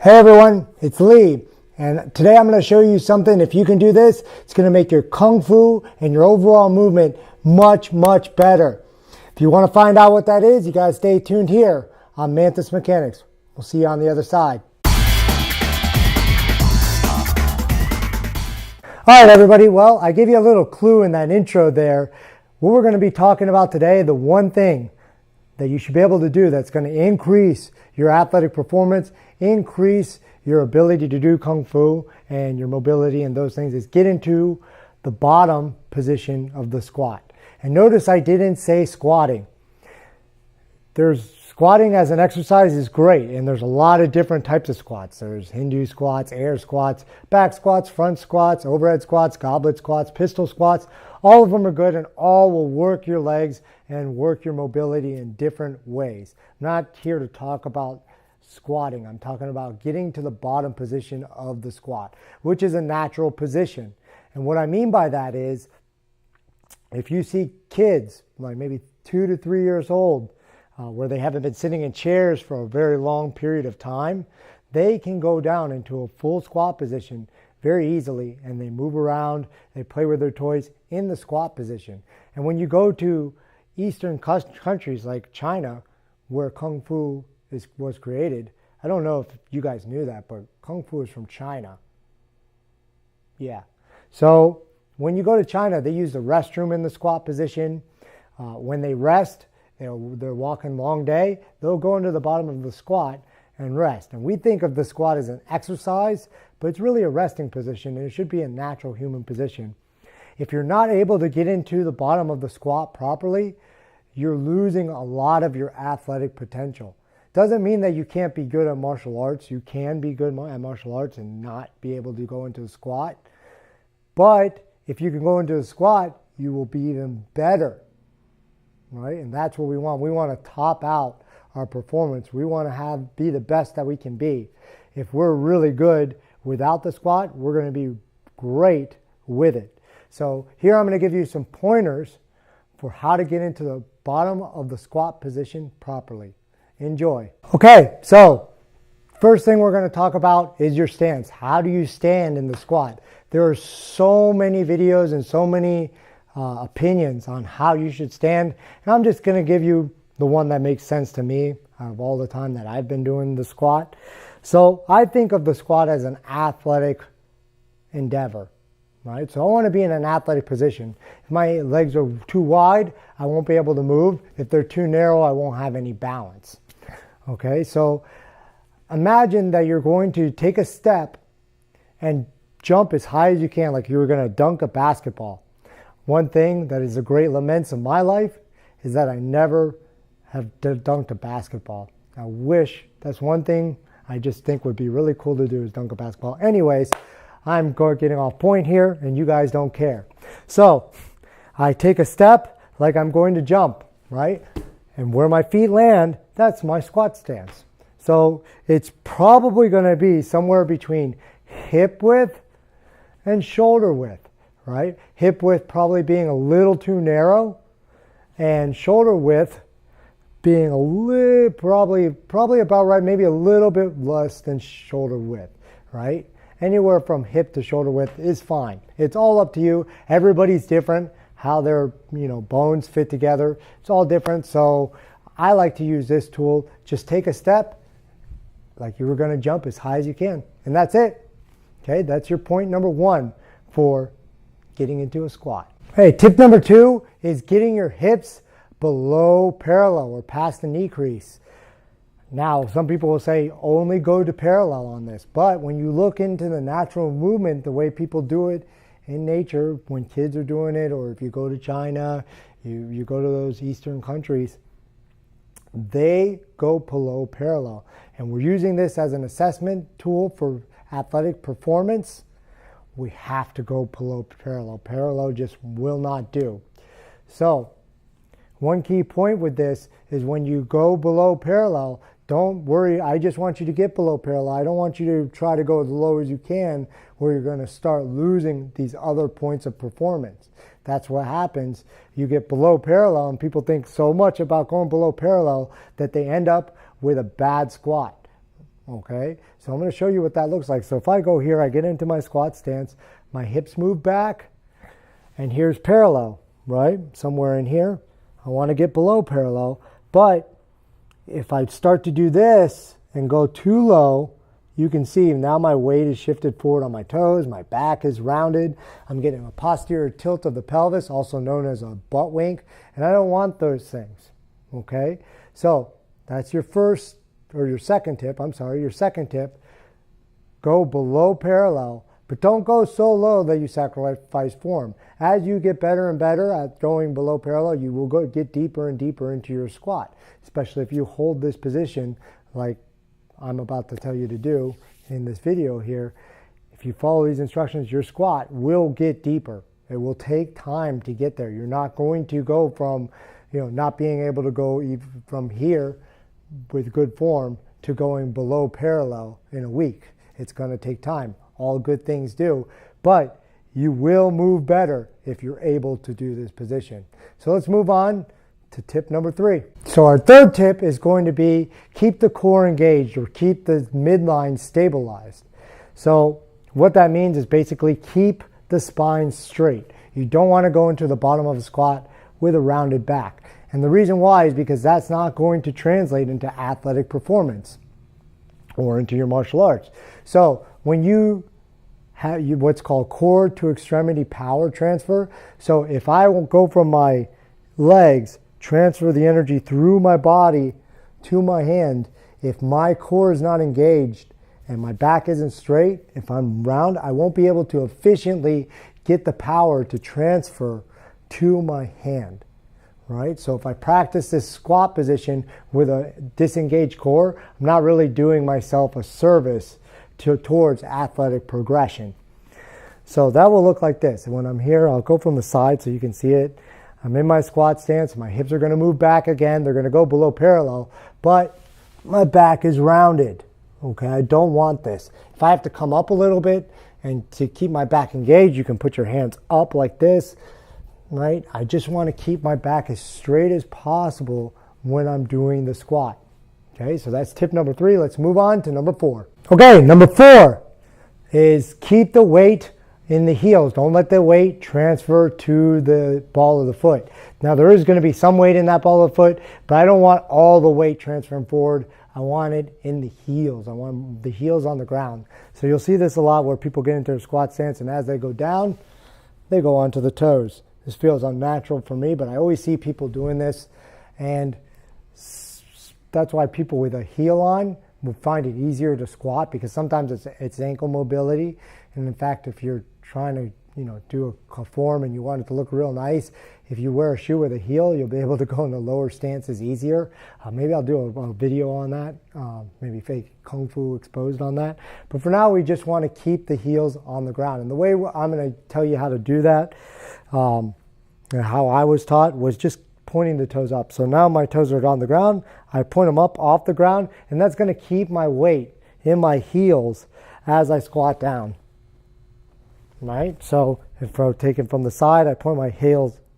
Hey everyone, it's Lee, and today I'm going to show you something. If you can do this, it's going to make your Kung Fu and your overall movement much better. If you want to find out what that is, you got to stay tuned here on Mantis Mechanics. We'll see you on the other side. Alright everybody, well, I gave you a little clue in that intro there. What we're going to be talking about today, the one thing that you should be able to do that's going to increase your athletic performance, increase your ability to do Kung Fu and your mobility and those things, is get into the bottom position of the squat. And notice I didn't say squatting. Squatting as an exercise is great, and there's a lot of different types of squats. There's Hindu squats, air squats, back squats, front squats, overhead squats, goblet squats, pistol squats. All of them are good, and all will work your legs and work your mobility in different ways. I'm not here to talk about squatting. I'm talking about getting to the bottom position of the squat, which is a natural position. And what I mean by that is, if you see kids, like maybe 2 to 3 years old, where they haven't been sitting in chairs for a very long period of time, they can go down into a full squat position very easily, and they move around, they play with their toys in the squat position. And when you go to Eastern countries like China, where Kung Fu was created, I don't know if you guys knew that, but Kung Fu is from China. Yeah. So when you go to China, they use the restroom in the squat position. When they rest, they're walking a long day, they'll go into the bottom of the squat and rest. And we think of the squat as an exercise, but it's really a resting position, and it should be a natural human position. If you're not able to get into the bottom of the squat properly, you're losing a lot of your athletic potential. Doesn't mean that you can't be good at martial arts. You can be good at martial arts and not be able to go into the squat. But if you can go into the squat, you will be even better. Right? And that's what we want. We want to top out our performance. We want to be the best that we can be. If we're really good without the squat, we're going to be great with it. So here I'm going to give you some pointers for how to get into the bottom of the squat position properly. Enjoy. Okay, so first thing we're going to talk about is your stance. How do you stand in the squat? There are so many videos and so many opinions on how you should stand, and I'm just going to give you the one that makes sense to me out of all the time that I've been doing the squat. So I think of the squat as an athletic endeavor, right? So I want to be in an athletic position. If my legs are too wide, I won't be able to move. If they're too narrow, I won't have any balance. Okay, so imagine that you're going to take a step and jump as high as you can, like you were going to dunk a basketball. One thing that is a great lament of my life is that I never have dunked a basketball. I wish. That's one thing I just think would be really cool to do, is dunk a basketball. Anyways, I'm getting off point here, and you guys don't care. So I take a step like I'm going to jump, right? And where my feet land, that's my squat stance. So it's probably going to be somewhere between hip width and shoulder width. Right? Hip width probably being a little too narrow, and shoulder width being a little, probably about right, maybe a little bit less than shoulder width, right? Anywhere from hip to shoulder width is fine. It's all up to you. Everybody's different, how their bones fit together. It's all different. So I like to use this tool. Just take a step like you were going to jump as high as you can, and that's it. Okay, that's your point number one for getting into a squat. Hey, tip number 2 is getting your hips below parallel or past the knee crease. Now, some people will say only go to parallel on this, but when you look into the natural movement, the way people do it in nature, when kids are doing it, or if you go to China, you go to those Eastern countries, they go below parallel. And we're using this as an assessment tool for athletic performance. We have to go below parallel. Parallel just will not do. So one key point with this is when you go below parallel, don't worry. I just want you to get below parallel. I don't want you to try to go as low as you can, where you're going to start losing these other points of performance. That's what happens. You get below parallel, and people think so much about going below parallel that they end up with a bad squat. Okay, so I'm going to show you what that looks like. So if I go here, I get into my squat stance, my hips move back, and here's parallel, right? Somewhere in here. I want to get below parallel, but if I start to do this and go too low, you can see now my weight is shifted forward on my toes, my back is rounded, I'm getting a posterior tilt of the pelvis, also known as a butt wink, and I don't want those things, okay? So that's your first, or your second tip, your second tip. Go below parallel, but don't go so low that you sacrifice form. As you get better and better at going below parallel, you will get deeper and deeper into your squat, especially if you hold this position like I'm about to tell you to do in this video here. If you follow these instructions, your squat will get deeper. It will take time to get there. You're not going to go from, not being able to go even from here with good form to going below parallel in a week. It's going to take time. All good things do, but you will move better if you're able to do this position. So let's move on to tip number 3. So our third tip is going to be keep the core engaged, or keep the midline stabilized. So what that means is basically keep the spine straight. You don't want to go into the bottom of a squat with a rounded back. And the reason why is because that's not going to translate into athletic performance or into your martial arts. So when you have what's called core to extremity power transfer, so if I will go from my legs, transfer the energy through my body to my hand, if my core is not engaged and my back isn't straight, if I'm round, I won't be able to efficiently get the power to transfer to my hand. Right? So if I practice this squat position with a disengaged core, I'm not really doing myself a service towards athletic progression. So that will look like this. And when I'm here, I'll go from the side so you can see it. I'm in my squat stance. My hips are going to move back again. They're going to go below parallel, but my back is rounded. Okay, I don't want this. If I have to come up a little bit and to keep my back engaged, you can put your hands up like this. Right? I just want to keep my back as straight as possible when I'm doing the squat. Okay, so that's tip number 3. Let's move on to number 4. Okay, number 4 is keep the weight in the heels. Don't let the weight transfer to the ball of the foot. Now there is going to be some weight in that ball of the foot, but I don't want all the weight transferring forward. I want it in the heels. I want the heels on the ground. So you'll see this a lot where people get into their squat stance, and as they go down, they go onto the toes. This feels unnatural for me, but I always see people doing this, and that's why people with a heel on will find it easier to squat, because sometimes it's ankle mobility, and in fact, if you're trying to do a form and you want it to look real nice, if you wear a shoe with a heel, you'll be able to go into lower stances easier. Maybe I'll do a video on that, maybe fake Kung Fu exposed on that. But for now, we just want to keep the heels on the ground. And the way I'm going to tell you how to do that, how I was taught, was just pointing the toes up. So now my toes are on the ground. I point them up off the ground, and that's going to keep my weight in my heels as I squat down. Right? So if I'm taken from the side, I point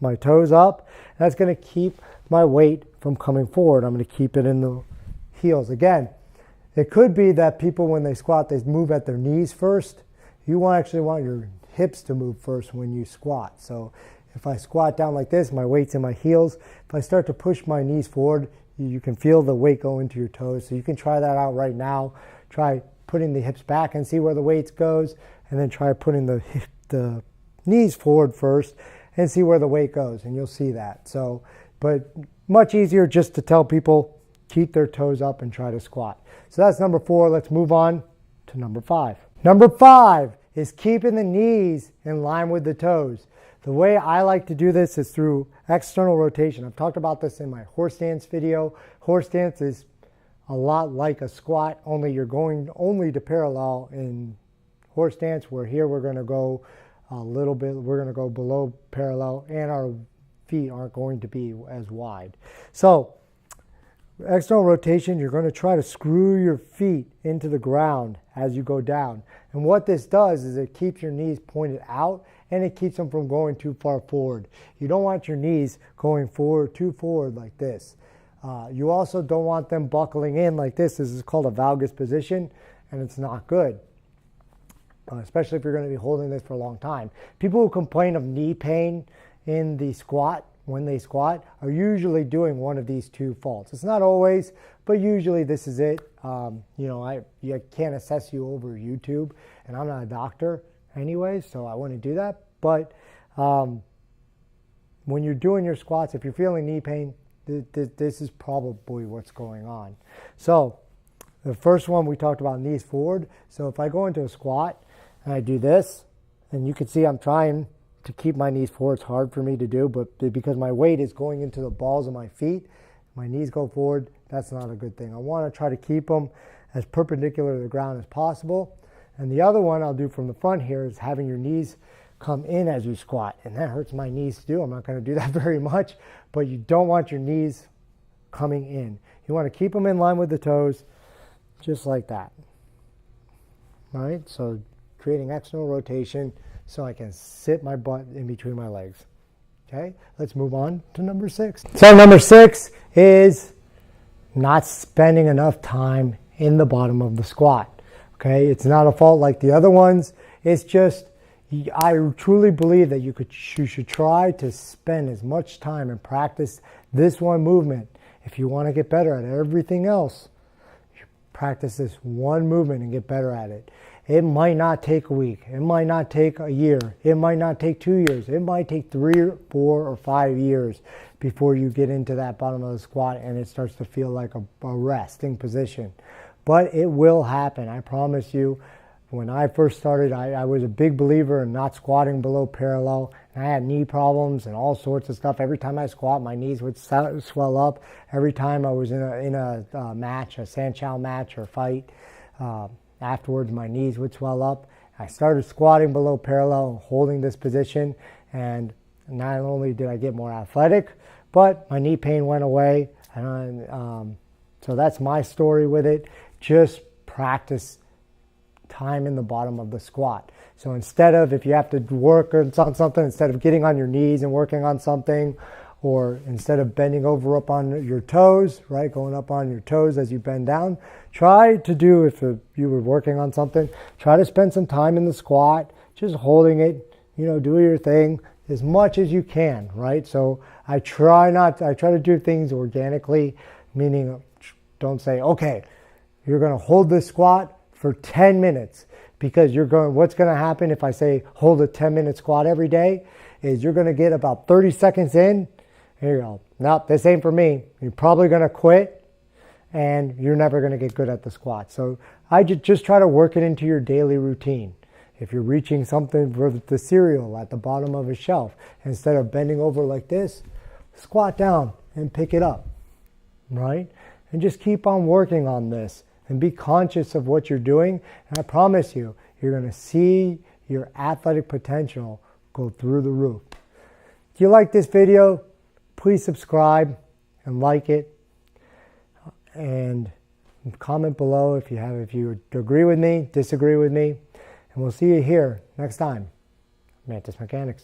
my toes up. That's going to keep my weight from coming forward. I'm going to keep it in the heels. Again, it could be that people, when they squat, they move at their knees first. You actually want your hips to move first when you squat. So if I squat down like this, my weight's in my heels. If I start to push my knees forward, you can feel the weight go into your toes. So you can try that out right now. Try putting the hips back and see where the weight goes, and then try putting the knees forward first and see where the weight goes, and you'll see that. So, but much easier just to tell people keep their toes up and try to squat. So that's number 4. Let's move on to number 5. Number 5 is keeping the knees in line with the toes. The way I like to do this is through external rotation. I've talked about this in my horse stance video. Horse stance is a lot like a squat, only you're going only to parallel in horse stance, where here we're going to go a little bit, we're going to go below parallel, and our feet aren't going to be as wide. So external rotation, you're going to try to screw your feet into the ground as you go down. And what this does is it keeps your knees pointed out, and it keeps them from going too far forward. You don't want your knees going forward, too forward like this. You also don't want them buckling in like this. This is called a valgus position, and it's not good, especially if you're going to be holding this for a long time. People who complain of knee pain in the squat, when they squat, are usually doing one of these two faults. It's not always, but usually this is it. I can't assess you over YouTube, and I'm not a doctor anyway, so I wouldn't do that. But when you're doing your squats, if you're feeling knee pain, this is probably what's going on. So the first one, we talked about knees forward. So if I go into a squat and I do this, and you can see I'm trying to keep my knees forward. It's hard for me to do, but because my weight is going into the balls of my feet, my knees go forward. That's not a good thing. I want to try to keep them as perpendicular to the ground as possible. And the other one I'll do from the front here is having your knees come in as you squat. And that hurts my knees to do. I'm not going to do that very much, but you don't want your knees coming in. You want to keep them in line with the toes, just like that. All right, so creating external rotation so I can sit my butt in between my legs. Okay, let's move on to number 6. So number 6 is not spending enough time in the bottom of the squat. Okay, it's not a fault like the other ones. It's just, I truly believe that you should try to spend as much time and practice this one movement. If you want to get better at everything else, practice this one movement and get better at it. It might not take a week. It might not take a year. It might not take 2 years. It might take 3, 4, or 5 years before you get into that bottom of the squat and it starts to feel like a resting position. But it will happen, I promise you. When I first started, I was a big believer in not squatting below parallel. And I had knee problems and all sorts of stuff. Every time I squat, my knees would swell up. Every time I was in a match, a Sanchow match or fight, afterwards my knees would swell up. I started squatting below parallel, holding this position, and not only did I get more athletic, but my knee pain went away. And so that's my story with it. Just practice time in the bottom of the squat. So instead of, if you have to work on something, instead of getting on your knees and working on something, or instead of bending over up on your toes, right, going up on your toes as you bend down, try to do, if you were working on something, try to spend some time in the squat, just holding it, do your thing as much as you can, right? So I try to do things organically, meaning don't say, okay, you're going to hold this squat for 10 minutes, because what's going to happen if I say hold a 10-minute squat every day is you're going to get about 30 seconds in. Here you go. Nope, this ain't for me. You're probably going to quit and you're never going to get good at the squat. So I just try to work it into your daily routine. If you're reaching something for the cereal at the bottom of a shelf, instead of bending over like this, squat down and pick it up, right? And just keep on working on this. And be conscious of what you're doing. And I promise you, you're going to see your athletic potential go through the roof. If you like this video, please subscribe and like it. And comment below if you agree with me, disagree with me. And we'll see you here next time. Mantis Mechanics.